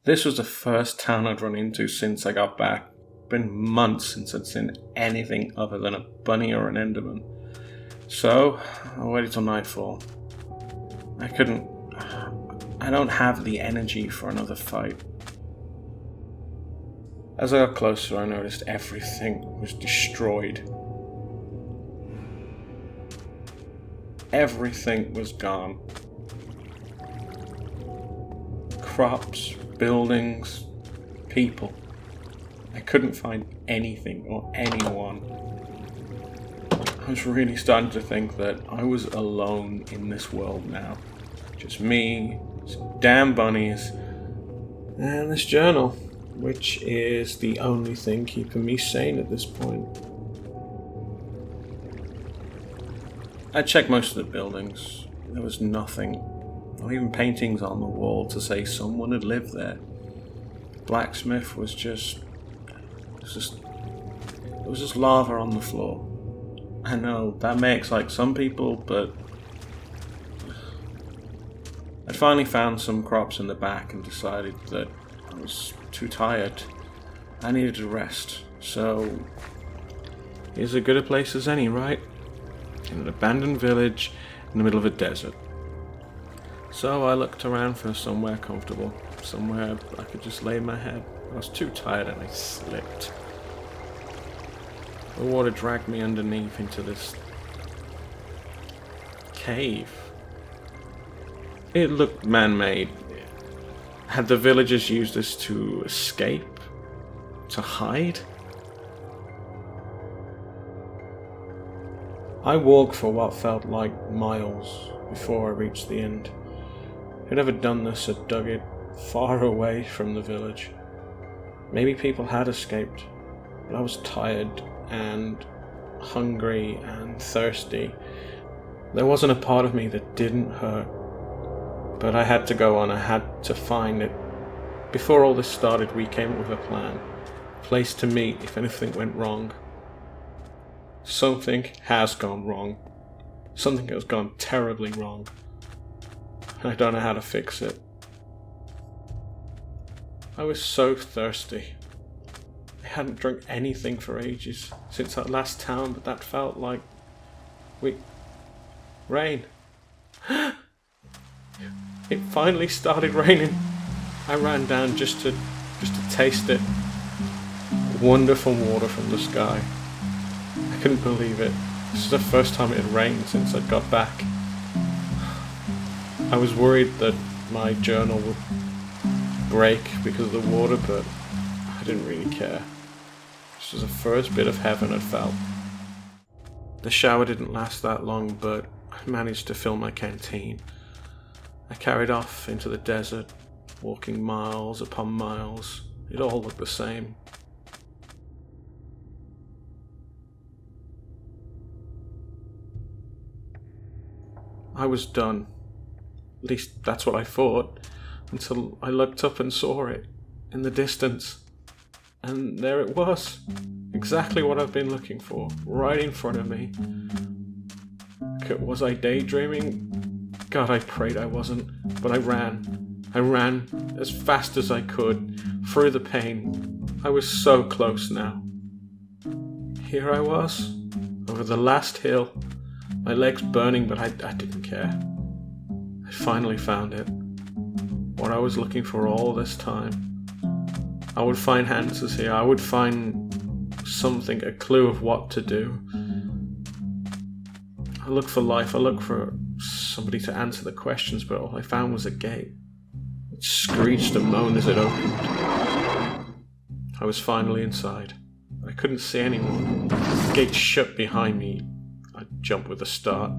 This was the first town I'd run into since I got back. Been months since I'd seen anything other than a bunny or an enderman. So, I waited till nightfall. I don't have the energy for another fight. As I got closer, I noticed everything was destroyed. Everything was gone. Crops, buildings, people. I couldn't find anything or anyone. I was really starting to think that I was alone in this world now. Just me, some damn bunnies, and this journal, which is the only thing keeping me sane at this point. I checked most of the buildings. There was nothing. Not even paintings on the wall to say someone had lived there. The blacksmith was just lava on the floor. I know that may excite some people, but I finally found some crops in the back and decided that I was too tired. I needed to rest. So here's as good a place as any, right? In an abandoned village in the middle of a desert. So I looked around for somewhere comfortable, somewhere I could just lay my head. I was too tired and I slipped. The water dragged me underneath into this cave. It looked man-made. Had the villagers used this to escape? To hide? I walked for what felt like miles before I reached the end. Whoever done this had dug it far away from the village. Maybe people had escaped, but I was tired and hungry and thirsty. There wasn't a part of me that didn't hurt, but I had to go on. I had to find it. Before all this started, we came up with a plan, a place to meet if anything went wrong. Something has gone wrong. Something has gone terribly wrong. I don't know how to fix it. I was so thirsty. I hadn't drunk anything for ages, since that last town, but that felt like... rain. It finally started raining. I ran down just to taste it. Wonderful water from the sky. I couldn't believe it. This is the first time it had rained since I'd got back. I was worried that my journal would break because of the water, but I didn't really care. This was the first bit of heaven I'd felt. The shower didn't last that long, but I managed to fill my canteen. I carried off into the desert, walking miles upon miles. It all looked the same. I was done. At least that's what I thought, until I looked up and saw it, in the distance. And there it was, exactly what I've been looking for, right in front of me. Was I daydreaming? God, I prayed I wasn't, but I ran as fast as I could, through the pain. I was so close now. Here I was, over the last hill, my legs burning, but I didn't care. I finally found it. What I was looking for all this time. I would find answers here. I would find something, a clue of what to do. I looked for life. I looked for somebody to answer the questions, but all I found was a gate. It screeched and moaned as it opened. I was finally inside. I couldn't see anyone. The gate shut behind me. I'd jump with a start.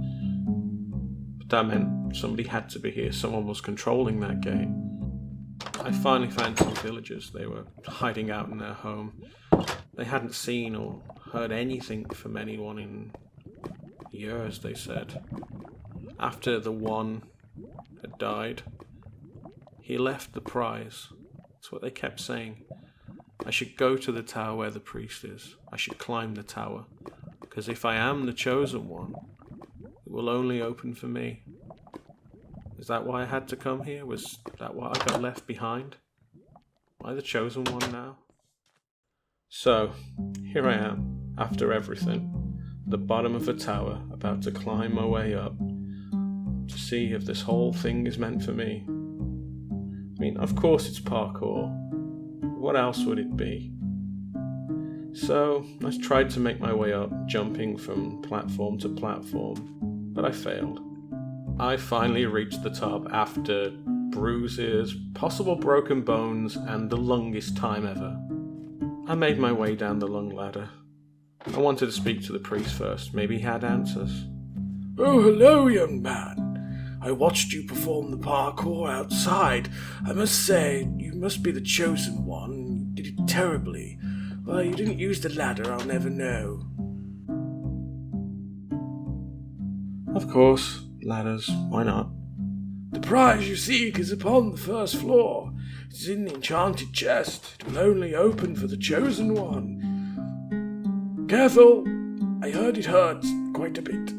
But that meant somebody had to be here. Someone was controlling that gate. I finally found two villagers. They were hiding out in their home. They hadn't seen or heard anything from anyone in years, they said. After the one had died, he left the prize. That's what they kept saying. I should go to the tower where the priest is. I should climb the tower. Because if I am the chosen one, it will only open for me. Is that why I had to come here? Was that why I got left behind? Am I the chosen one now? So, here I am, after everything, at the bottom of a tower, about to climb my way up, to see if this whole thing is meant for me. I mean, of course it's parkour. What else would it be? So, I tried to make my way up, jumping from platform to platform, but I failed. I finally reached the top after bruises, possible broken bones, and the longest time ever. I made my way down the long ladder. I wanted to speak to the priest first. Maybe he had answers. Oh, hello, young man. I watched you perform the parkour outside. I must say, you must be the chosen one. You did it terribly. Why you didn't use the ladder, I'll never know. Of course, ladders. Why not? The prize you seek is upon the first floor. It is in the enchanted chest. It will only open for the chosen one. Careful! I heard it hurts quite a bit.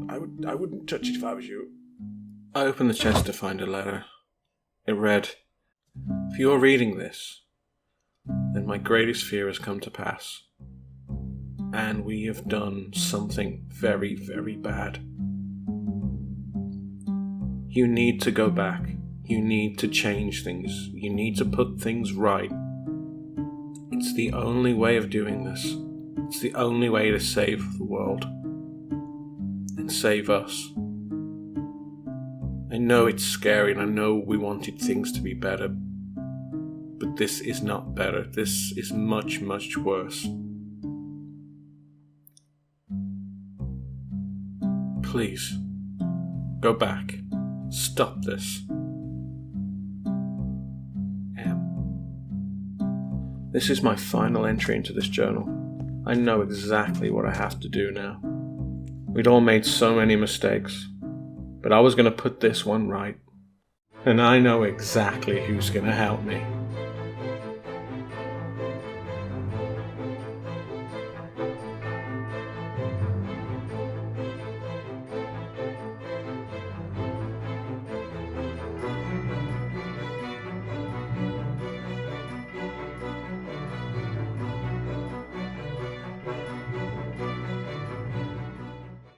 I wouldn't touch it if I was you. I opened the chest to find a letter. It read, "If you are reading this, then my greatest fear has come to pass. And we have done something very, very bad. You need to go back. You need to change things. You need to put things right. It's the only way of doing this. It's the only way to save the world. And save us. I know it's scary and I know we wanted things to be better. But this is not better. This is much, much worse. Please, go back. Stop this. M." This is my final entry into this journal. I know exactly what I have to do now. We'd all made so many mistakes, but I was going to put this one right. And I know exactly who's going to help me.